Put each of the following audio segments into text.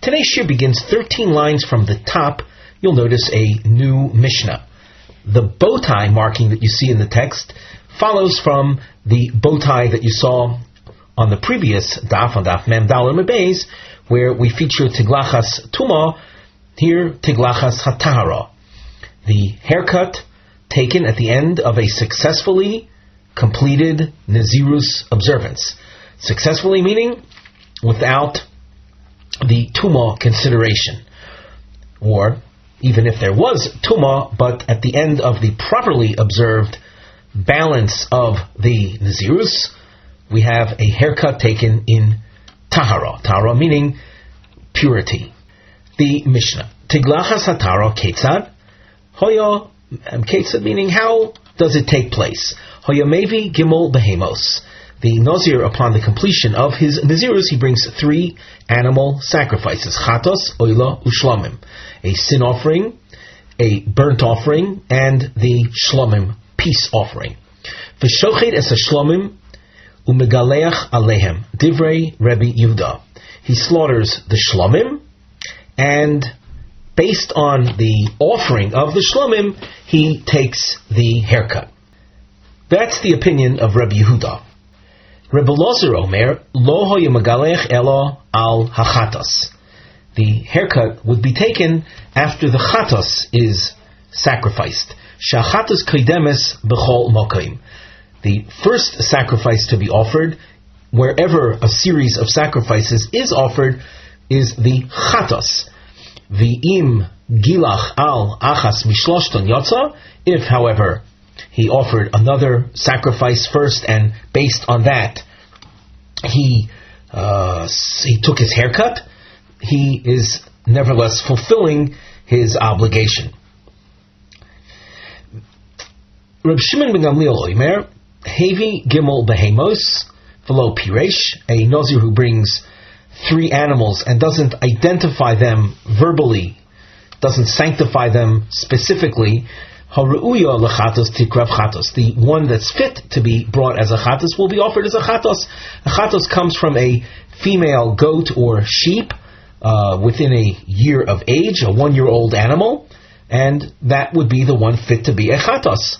Today's shiur begins 13 lines from the top. You'll notice a new Mishnah. The bow tie marking that you see in the text follows from the bow tie that you saw on the previous Daf, on Daf Mem Dalar Mebeis, where we feature Tiglachas Tuma, here Tiglachas HaTahara. The haircut taken at the end of a successfully completed Nazirus observance. Successfully meaning without the Tuma consideration. Or even if there was Tuma, but at the end of the properly observed balance of the Nazirus, we have a haircut taken in Tahara. Tahara meaning purity. The Mishnah. Tiglachas HaTahara Ketzad. Hoya Ketzad meaning how does it take place? Hoya Mevi Gimel Behemos. The Nazir, upon the completion of his Nazirus, he brings 3 animal sacrifices. Chatos, Oila, Ushlamim. A sin offering, a burnt offering, and the Shlamim, peace offering. V'shochet es ha-Shlamim u'megaleach alehem. Divrei Rebbe Yehuda. He slaughters the Shlamim, and based on the offering of the Shlamim, he takes the haircut. That's the opinion of Rebbe Yehuda. Rebbe Ozer Omer, lo hoya megalech elo al hachatos. The haircut would be taken after the chatos is sacrificed. Shachatos kaidemes b'chol mokaim. The first sacrifice to be offered, wherever a series of sacrifices is offered, is the chatos. V'im gilach al achas mishloshton yotza. If, however, he offered another sacrifice first, and based on that, he took his haircut, he is nevertheless fulfilling his obligation. Reb Shimon ben Gamliel Omer, Hevi Gimel Behemos, V'lo Piresh, a Nazir who brings 3 animals and doesn't identify them verbally, doesn't sanctify them specifically. HaRu'uya lechatos tikrav chatos. The one that's fit to be brought as a chatos will be offered as a chatos. A chatos comes from a female goat or sheep within a year of age, a 1-year-old animal, and that would be the one fit to be a chatos.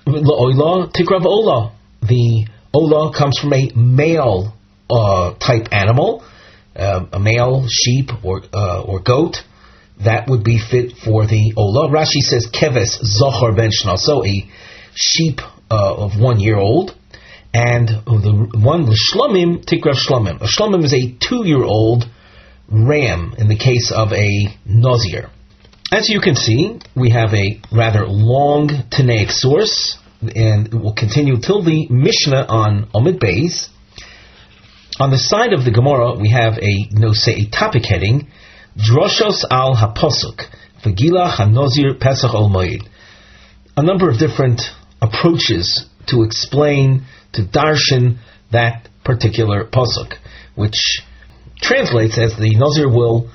La'oila tikrav ola. The ola comes from a male type animal, a male sheep or goat. That would be fit for the ola. Rashi says keves zochar ben shnaso, a sheep of 1 year old, and the one l'shlamim tikrav shlamim. A shlamim is a 2-year-old ram in the case of a Nazir. As you can see, we have a rather long Tanaic source, and it will continue till the Mishnah on Omid Beis. On the side of the Gemara, we have a topic heading, Droshos al haposuk, v'gilach hanozir pesach ol moed. A number of different approaches to explain, to darshan that particular pasuk, which translates as the Nazir will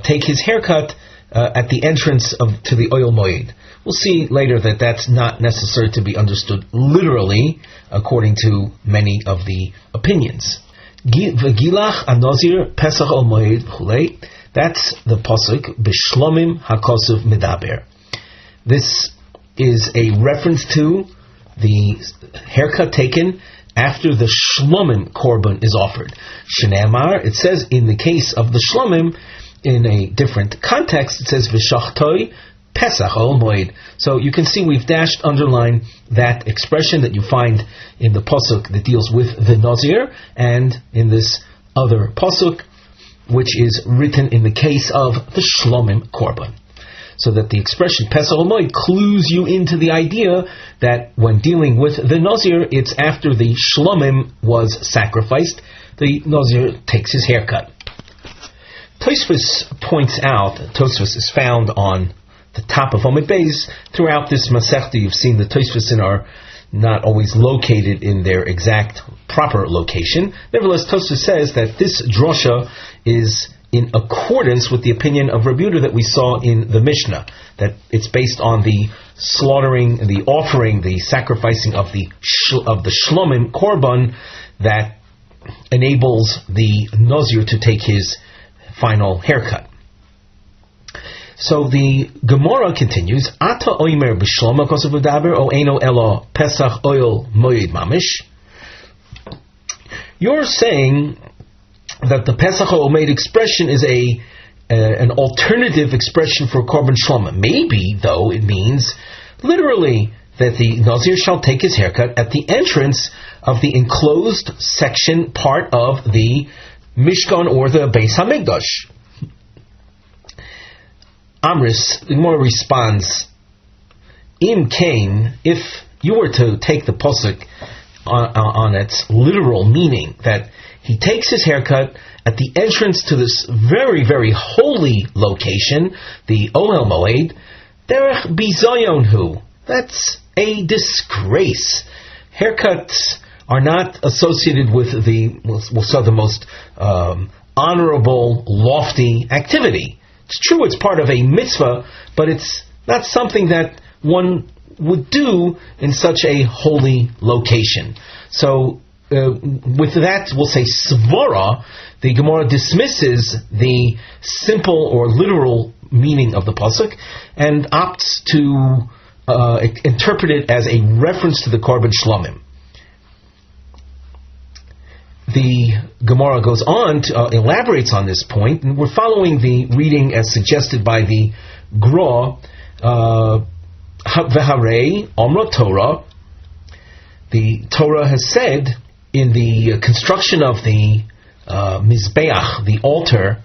take his haircut at the entrance to the oil moed. We'll see later that that's not necessary to be understood literally, according to many of the opinions. V'gilach hanozir pesach ol moed chulei. That's the pasuk, B'shlomim hakosov medaber. This is a reference to the haircut taken after the shlomim korban is offered. Shneamar, it says in the case of the shlomim, in a different context, it says V'shachtoi pesach ol moed. So you can see we've underlined that expression that you find in the pasuk that deals with the Nazir, and in this other pasuk, which is written in the case of the Shlomim Korban. So that the expression Pesach ol Moed clues you into the idea that when dealing with the Nazir, it's after the Shlomim was sacrificed, the Nazir takes his haircut. Tosfos points out, Tosfos is found on the top of Omid Beis. Throughout this Masechta, you've seen the Tosfos are not always located in their exact proper location. Nevertheless, Tosfos says that this drosha is in accordance with the opinion of Rabbi Yehuda that we saw in the Mishnah, that it's based on the slaughtering, the offering, the sacrificing of the Shlomim Korban that enables the Nazir to take his final haircut. So the Gemara continues, Ata oimer b'shloma kosav v'daber o eino elo pesach oil moed mamish. You're saying that the Pesach Omed expression is an alternative expression for Korban Shloma. Maybe, though, it means literally that the Nazir shall take his haircut at the entrance of the enclosed section part of the Mishkan or the Beis HaMikdash. Amris, the Gemara responds, Im Kain, if you were to take the Pasuk on its literal meaning, that he takes his haircut at the entrance to this very, very holy location, the Ohel Moed, derech bizayon hu. That's a disgrace. Haircuts are not associated with the most honorable, lofty activity. It's true, it's part of a mitzvah, but it's not something that one would do in such a holy location. So, with that, we'll say svara, the Gemara dismisses the simple or literal meaning of the pasuk and opts to interpret it as a reference to the Korban Shlomim. The Gemara goes on to elaborates on this point, and we're following the reading as suggested by the Gra. V'harei Omra Torah. The Torah has said in the construction of the Mizbeach, the altar,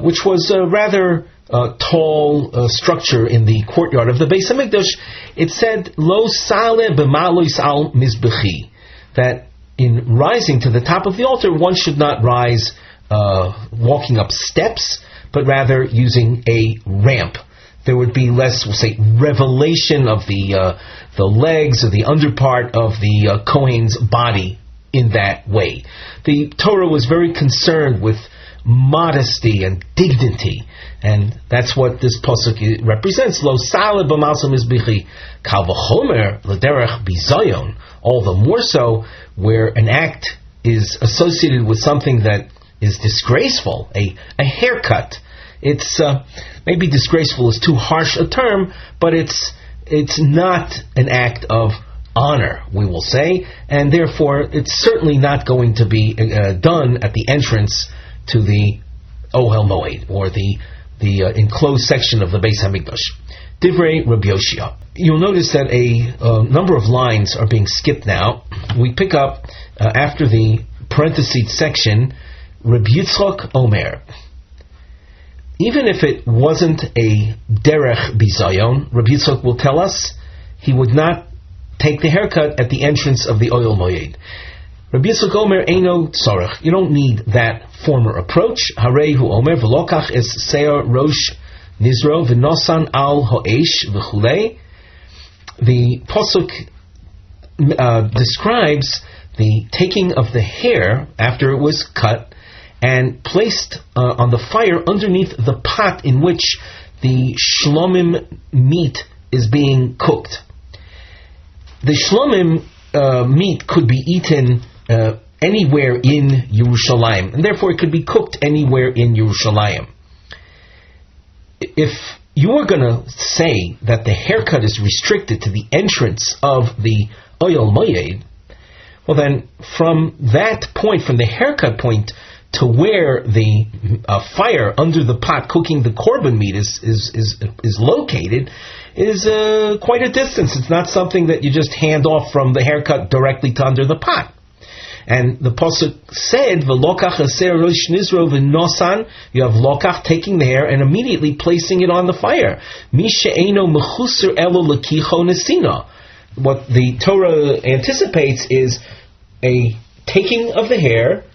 which was a rather tall structure in the courtyard of the Beis HaMikdash, it said, Lo sale b'malois al mizbechi, that in rising to the top of the altar, one should not rise walking up steps, but rather using a ramp. There would be less, we'll say, revelation of the legs or the underpart of the Kohen's body in that way. The Torah was very concerned with modesty and dignity, and that's what this pasuk represents. Lo saleh b'malsa mizbechi kal v'chomer l'derech bizayon. All the more so where an act is associated with something that is disgraceful, a haircut. It's maybe disgraceful is too harsh a term, but it's not an act of honor, we will say, and therefore it's certainly not going to be done at the entrance to the Ohel Moed, or the enclosed section of the Beis HaMikdash. Divrei Rabbi Yoshia. You'll notice that a number of lines are being skipped now. We pick up after the parentheses section, Rabbi Yitzchak Omer. Even if it wasn't a derech bizayon, Rabbi Yitzchak will tell us he would not take the haircut at the entrance of the Ohel Moed. Rabbi Yitzchak Omer eino tzorech. You don't need that former approach. Harei hu Omer v'lokach es seir rosh nizro v'nosan al ho'esh v'chulei. The pasuk describes the taking of the hair after it was cut and placed on the fire underneath the pot in which the shlomim meat is being cooked. The shlomim meat could be eaten anywhere in Yerushalayim, and therefore it could be cooked anywhere in Yerushalayim. If you are going to say that the haircut is restricted to the entrance of the Ohel Moed, well then, from that point, from the haircut point to where the fire under the pot cooking the korban meat is located, is quite a distance. It's not something that you just hand off from the haircut directly to under the pot. And the pasuk said, "V'lokach aser rosh nizro v'nosan." You have lokach taking the hair and immediately placing it on the fire. Mi she'eino mechuser elo lekicho nesina. What the Torah anticipates is a taking of the hair,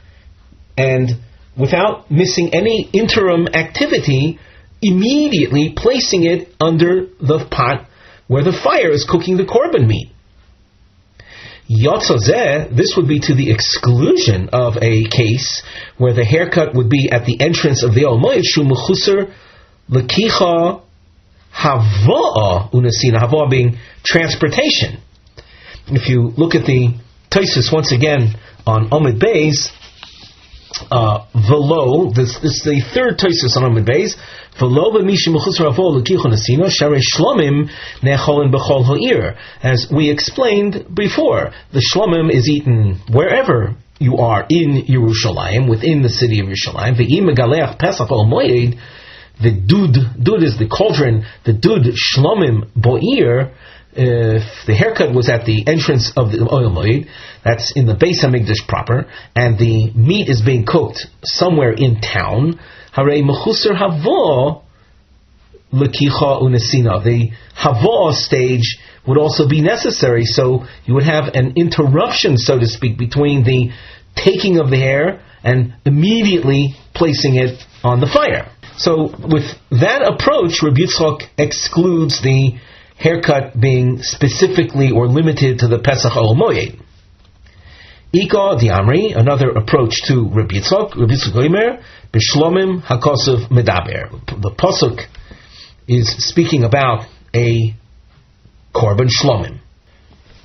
and without missing any interim activity, immediately placing it under the pot where the fire is cooking the korban meat. Yotzazeh, this would be to the exclusion of a case where the haircut would be at the entrance of the Ohel Moed, shu mechuser lekicha hava'a unasina, hava'a being transportation. If you look at the Tosfos once again on Omid Beis, Velo, this is the third Tosfos on Amud Beis. Velo v'mishim mechutz ravo l'kichon asino sharei shlomim ne'cholin b'chol ha'ir. As we explained before, the shlomim is eaten wherever you are in Yerushalayim, within the city of Yerushalayim. Ve'im megaleach pesach ol moed. The dud is the cauldron. The dud shlomim bo'ir. If the haircut was at the entrance of the oil moed, that's in the Beis Hamikdash proper, and the meat is being cooked somewhere in town, harei mechusar havo lekicha unesina. The havo stage would also be necessary, so you would have an interruption, so to speak, between the taking of the hair and immediately placing it on the fire. So with that approach, Rabbi Yitzchak excludes the haircut being specifically or limited to the Pesach Ol Moed. Ika Diamri, another approach to Rabbi Yitzchak. Rabbi Yitzchak Omer, B'Shlomim HaKosov Medaber. The pasuk is speaking about a korban shlomim.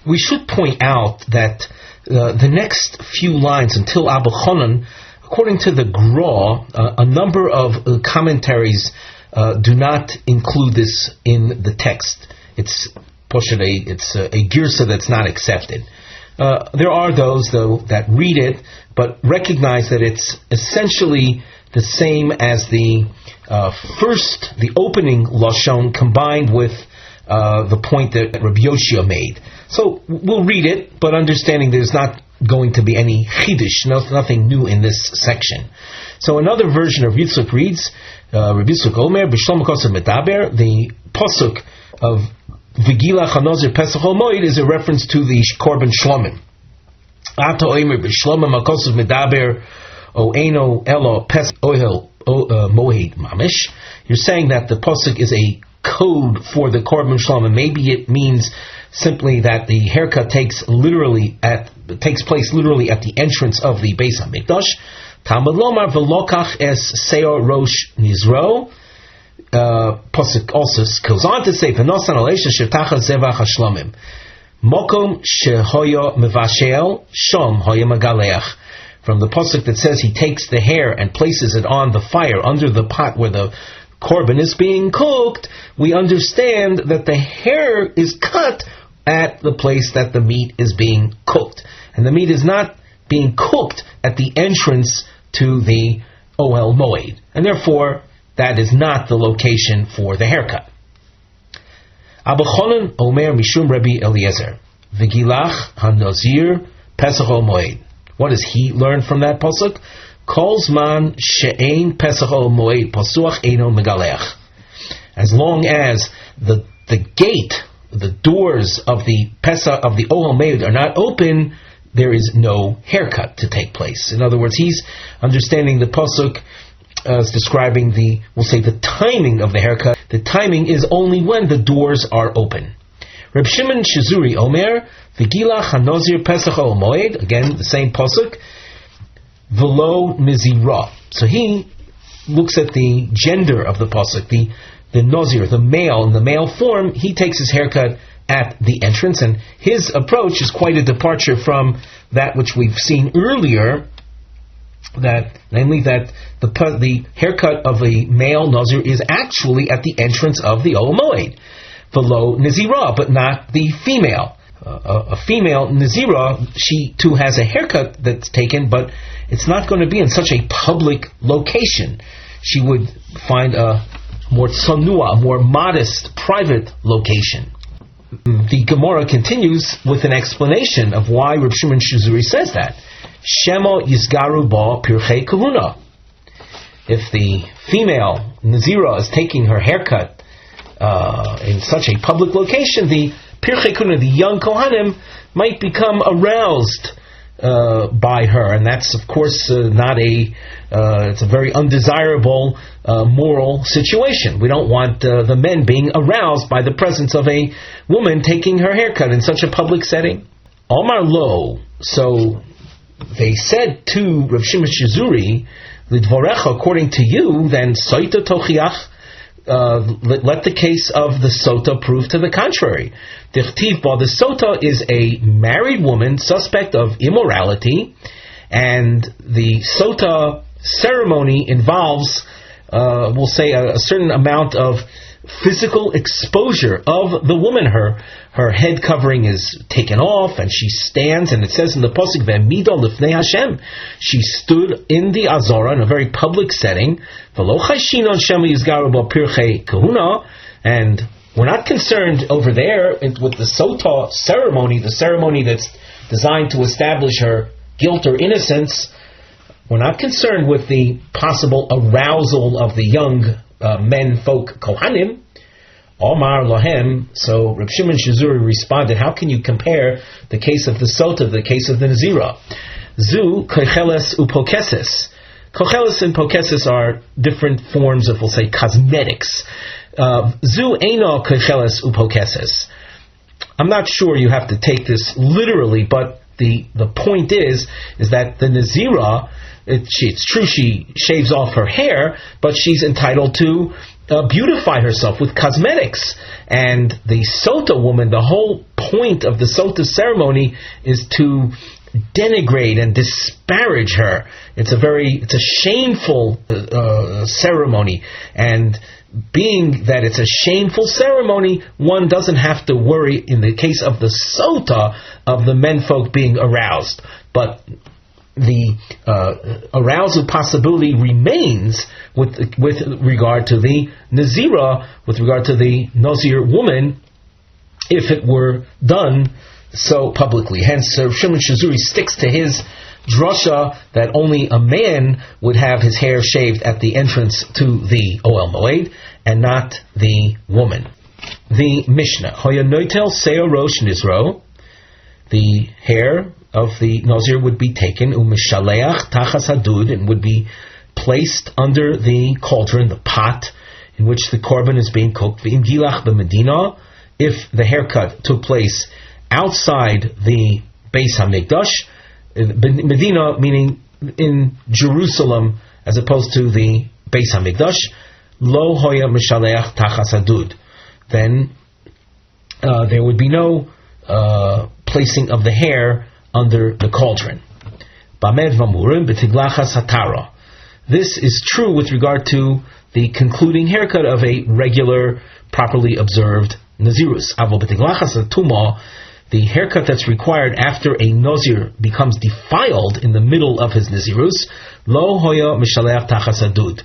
We should point out that the next few lines until Abba Chonon, according to the Gra, a number of commentaries do not include this in the text. It's a girsa that's not accepted. There are those, though, that read it, but recognize that it's essentially the same as the opening lashon combined with the point that Rabbi Yoshia made. So we'll read it, but understanding there's not going to be any chidush, nothing new in this section. So another version of Yitzchak reads, Rabbi Yitzchak Omer, B'Shlom HaKosov Medaber, the pasuk of V'gilach HaNazir Pesach Ol Moed is a reference to the korban shlomim. Ata Omer B'Shlomim HaKosov Medaber O Eino Elo Pesach Ohel Moed Mamish. You're saying that the pasuk is a code for the korban shlomim. Maybe it means simply that the haircut takes place literally at the entrance of the Beis Hamikdash. Talmud Lomar V'lokach es seor rosh nizro. Pasuk also goes on to say, "V'nosan aleisha shetacha zevach hashlamim, mokom shehoya mevashel shom hoya magaleach." From the pasuk that says he takes the hair and places it on the fire under the pot where the korban is being cooked, we understand that the hair is cut at the place that the meat is being cooked, and the meat is not being cooked at the entrance to the Ohel Moed, and therefore that is not the location for the haircut. Abba Chonon Omer Mishum Rabbi Eliezer V'gilach HaNazir Pesach Ol Moed. What does he learn from that pasuk? Kol zman she'ein Pesach Ol Moed pasuach eino megaleach. As long as the gate, the doors of the Pesach of the Ohel Moed are not open, there is no haircut to take place. In other words, he's understanding the pasuk as describing the timing of the haircut. The timing is only when the doors are open. Reb Shimon Shizuri Omer, V'gilach HaNazir Pesach Ol Moed, again the same pasuk, V'lo Mizira. So he looks at the gender of the pasuk, the Nazir, the male, in the male form, he takes his haircut at the entrance, and his approach is quite a departure from that which we've seen earlier, namely that the haircut of a male Nazir is actually at the entrance of the Ohel Moed, V'lo Nizira, but not the female. A female Nazira, she too has a haircut that's taken, but it's not going to be in such a public location. She would find a more tzanua, a more modest, private location. The Gemara continues with an explanation of why Reb Shimon Shizuri says that. Shemo yizgaru ba pirchei kahuna. If the female Nazira is taking her haircut in such a public location, the pirchei kahuna, the young Kohanim, might become aroused by her, and that's of course it's a very undesirable moral situation. We don't want the men being aroused by the presence of a woman taking her haircut in such a public setting. Omar lo, so they said to Rav Shimon Shizuri, Lidvorecha, according to you, then Soita Tochiach, let the case of the Sota prove to the contrary. Dichtiv ba, the Sota is a married woman suspect of immorality, and the sota ceremony involves, we'll say, a certain amount of physical exposure of the woman. Her head covering is taken off, and she stands, and it says in the pasuk, "Ve'mido lifnei Hashem." She stood in the Azora in a very public setting. V'lo chayshinon shema yizgaru bo pirchei kahuna, and we're not concerned over there with the sota ceremony, the ceremony that's designed to establish her guilt or innocence. We're not concerned with the possible arousal of the young men folk Kohanim. Omar Lahem. So Reb Shimon Shizuri responded, how can you compare the case of the sota, the case of the Nazira? Zu kocheles upokeses. Kocheles and pokeses are different forms of, we'll say, cosmetics. Zu eino kocheles upokeses. I'm not sure you have to take this literally, but the point is that the Nazira, it's true she shaves off her hair, but she's entitled to beautify herself with cosmetics. And the sota woman, the whole point of the sota ceremony is to denigrate and disparage her. It's a shameful ceremony, and being that it's a shameful ceremony, one doesn't have to worry in the case of the sota of the menfolk being aroused. But the arousal possibility remains with regard to the Nazira, with regard to the Nazir woman, if it were done so publicly. Hence, Shimon Shizuri sticks to his drasha that only a man would have his hair shaved at the entrance to the Ohel Moed, and not the woman. The Mishnah, Hoya Noitel Seir Rosh Nizro, the hair of the Nazir would be taken, Umishaleach Tachas Hadud, and would be placed under the cauldron, the pot in which the korban is being cooked. V'im Gilach b'Medina, if the haircut took place outside the Beis HaMikdash, Medina meaning in Jerusalem as opposed to the Beis HaMikdash, Lo Hoya Mishaleach Tachas Hadud, then there would be no placing of the hair under the cauldron. Bamed Vamurim B'Tiglachas Hatara. This is true with regard to the concluding haircut of a regular, properly observed Nazirus. Avo B'Tiglachas Hatuma, the haircut that's required after a Nazir becomes defiled in the middle of his Nazirus, Lo Hoya Mishaleach Tachas Hadud.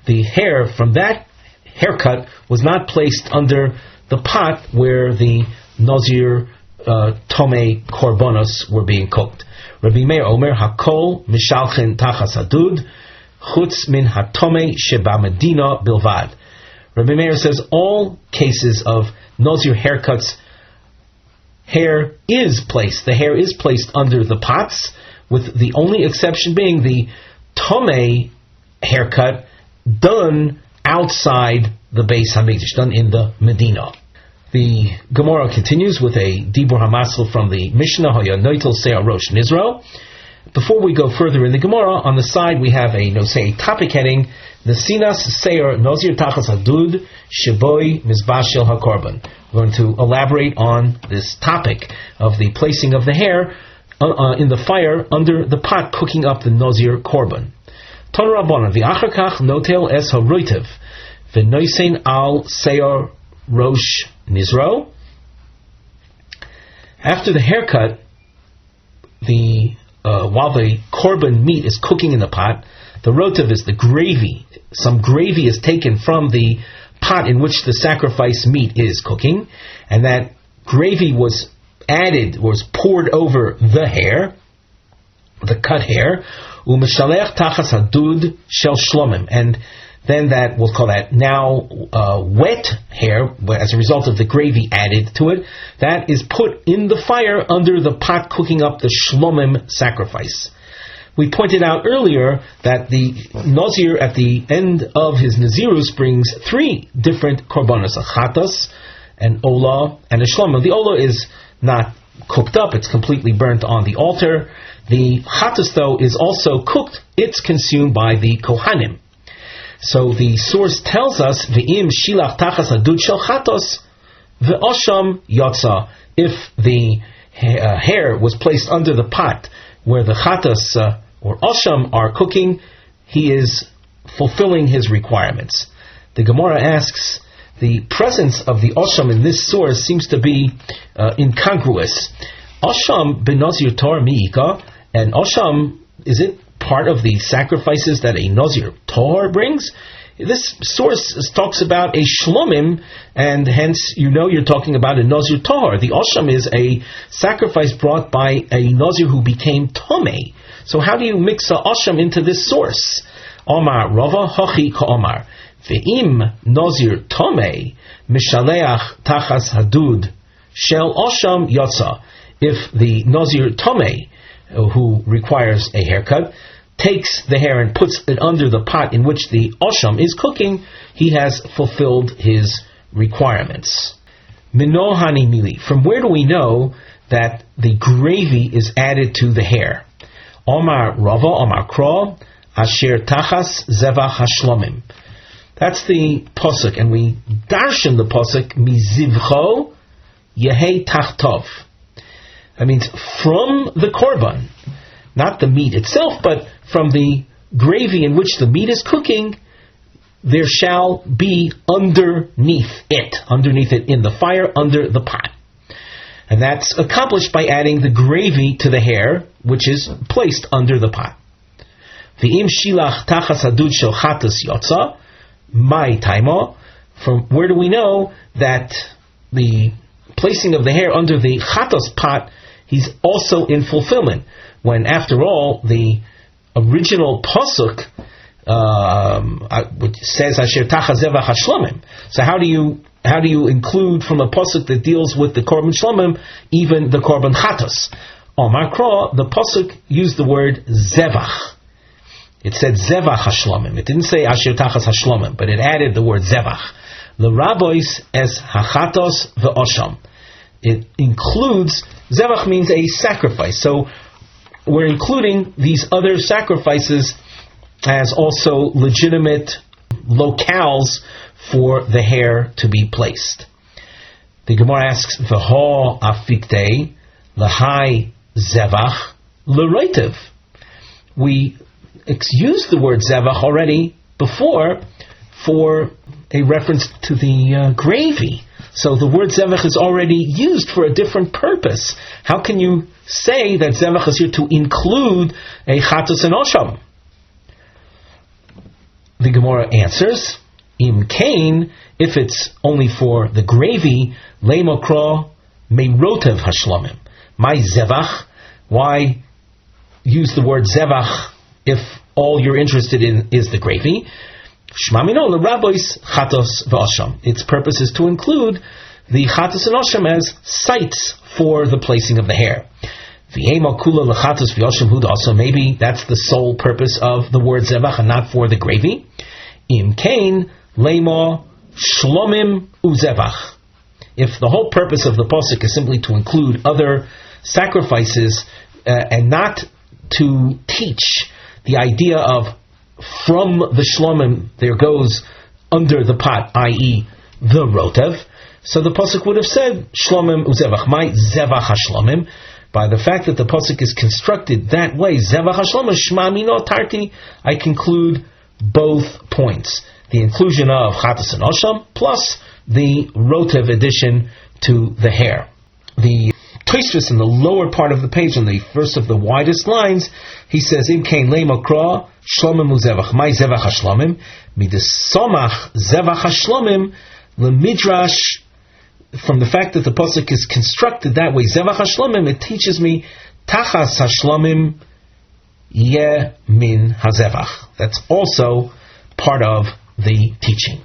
The hair from that haircut was not placed under the pot where the Nazir Tomei Korbanos were being cooked. Rabbi Meir Omer, Hakol Mishalchen Tachas Hadud, Chutz Min Hatomei Sheba Medina Bilvad. Rabbi Meir says all cases of Nazir haircuts, hair is placed. The hair is placed under the pots, with the only exception being the Tomei haircut done outside the Beis HaMikdash, done in the Medina. The Gemara continues with a Dibur HaMasl from the Mishnah, Hoya Noitel Seir Rosh Nizro. Before we go further in the Gemara, on the side we have a topic heading, Nesinas Seir Nazir Tachas Hadud Sheboi Mizbashel HaKorban. We're going to elaborate on this topic of the placing of the hair in the fire under the pot cooking up the Nazir Korban. Ton Rabbanan v'achar notel es haroitev v'noisen al seir rosh nizro. After the haircut, while the korban meat is cooking in the pot, the rotev is the gravy. Some gravy is taken from the pot in which the sacrifice meat is cooking, and that gravy was poured over the hair, the cut hair, u'mishalech tachas hadud shel shlomim, and then that, we'll call that now wet hair, as a result of the gravy added to it, that is put in the fire under the pot cooking up the shlomim sacrifice. We pointed out earlier that the Nazir at the end of his Nazirus brings three different korbanos, a chatas, an olah, and a shlomim. The olah is not cooked up, it's completely burnt on the altar. The chatas, though, is also cooked, it's consumed by the kohanim. So the source tells us, V'im shilach tachas hadud shel chatos, v'osham yotza. If the hair was placed under the pot where the chatas or Osham are cooking, he is fulfilling his requirements. The Gemara asks, the presence of the Osham in this source seems to be incongruous. Osham ben Nazir Torah mi'ika, and Osham, is it part of the sacrifices that a Nazir Torah brings? This source talks about a shlomim, and hence you're talking about a Nazir Torah. The Osham is a sacrifice brought by a Nazir who became Tomei. So how do you mix a Osham into this source? Omar Rava Hachi Ka'omar Ve'im Nazir Tomei Mishaleach Tachas Hadud Shel Osham Yotza. If the Nazir Tomei, who requires a haircut, takes the hair and puts it under the pot in which the Osham is cooking, he has fulfilled his requirements. Minohani mili. From where do we know that the gravy is added to the hair? Omar Rava, Omar Kra, Asher Tachas Zevach Hashlomim. That's the posuk, and we darshan the posuk Mizivcho Yehei Tachtov. That means from the korban, not the meat itself, but from the gravy in which the meat is cooking, there shall be underneath it in the fire, under the pot. And that's accomplished by adding the gravy to the hair, which is placed under the pot. V'im shilach tachas hadud shel chatas yotza, mai taimo. From where do we know that the placing of the hair under the chatas pot, he's also in fulfillment, when after all the original pasuk which says Asher Tachas Zevach Hashlomim. So how do you include from a pasuk that deals with the korban shlomim even the korban chatos? Omar Kra, the pasuk used the word zevach. It said zevach hashlomim. It didn't say Asher Tachas Hashlomim, but it added the word zevach. The rabbis es hachatos ve'osham. It includes, zevach means a sacrifice. So we're including these other sacrifices as also legitimate locales for the hair to be placed. The Gemara asks, V'ho afikte l'hai zevach l'roitev. We used the word zevach already before for a reference to the gravy. So the word zevach is already used for a different purpose. How can you say that zevach is here to include a chatos and osham? The Gemara answers, Im kain, if it's only for the gravy, leimokra meirotev hashlomim. My zevach, why use the word zevach if all you're interested in is the gravy? Shmamino l'rabbis chatos v'osham. Its purpose is to include the chatos and osham as sites for the placing of the hair. V'yemo kula l'chatos v'osham hud also. Maybe that's the sole purpose of the word zevach and not for the gravy. Im kain lemo shlomim uzevach. If the whole purpose of the pasuk is simply to include other sacrifices and not to teach the idea of from the shlomim there goes under the pot, i.e. the rotev, so the pasuk would have said shlomim uzevach, my zevach hashlomim. By the fact that the pasuk is constructed that way, zevach hashlomim shma mino tarti, I conclude both points: the inclusion of chatas and osham plus the rotev addition to the hair. The Tosfos in the lower part of the page, on the first of the widest lines, he says, Im kain leimokra shlomim uzevach, my zevach hashlomim, midesomach zevach hashlomim lemidrash. From the fact that the pasuk is constructed that way, zevach hashlomim, it teaches me tachas hashlomim yeh min hazevach. That's also part of the teaching.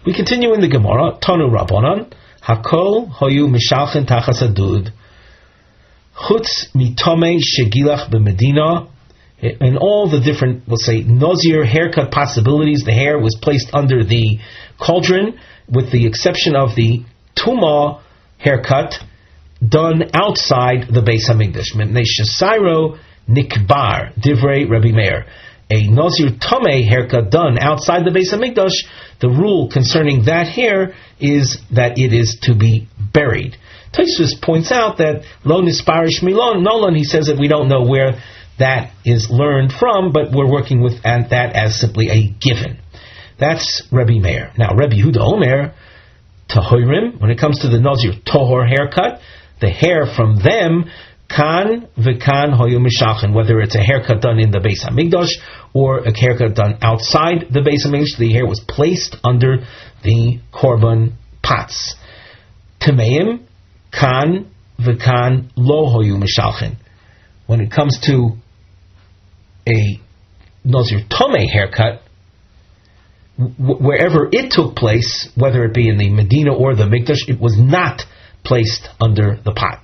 We continue in the Gemara. Tanu Rabbanan. Hakol hoyu mishalchen tachas adud chutz mitome shegilach b'medina. In all the different, we'll say, Nazir haircut possibilities, the hair was placed under the cauldron, with the exception of the Tumah haircut done outside the Beis Hamikdash. Mipnei shesairo nikbar divrei Rabbi Meir. A Nazir Tomei haircut done outside the Beis Hamikdash, the rule concerning that hair is that it is to be buried. Tosfos points out that lo nisparish milon nolan, he says that we don't know where that is learned from, but we're working with that as simply a given. That's Rebbe Meir. Now, Rebbe Yehuda Omer, Tahorim, when it comes to the Nazir Tohor haircut, the hair from them, Kan v'kan hoyu mishalchen, whether it's a haircut done in the Beis HaMikdash or a haircut done outside the Beis HaMikdash, the hair was placed under the korban pots. Tameim, Kan v'kan lo hoyu mishalchen. When it comes to a Nazir Tomei haircut, wherever it took place, whether it be in the Medina or the Mikdash, it was not placed under the pot.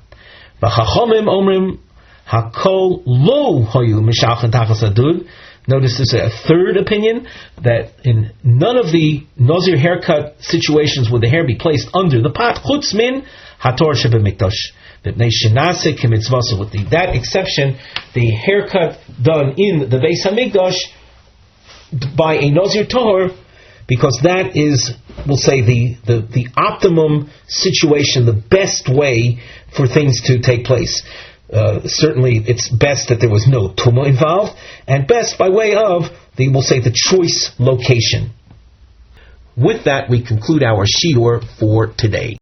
V'chachomim omrim hakol lo hoyu mishalchen tachas adud. Notice there's a third opinion, that in none of the Nazir haircut situations would the hair be placed under the pot, chutz min hator shebemikdash. With that exception, the haircut done in the Beis HaMikdash by a Nazir Tohor, because that is, we'll say, the optimum situation, the best way for things to take place. Certainly, it's best that there was no tumah involved, and best by way of we'll say, the choice location. With that, we conclude our shiur for today.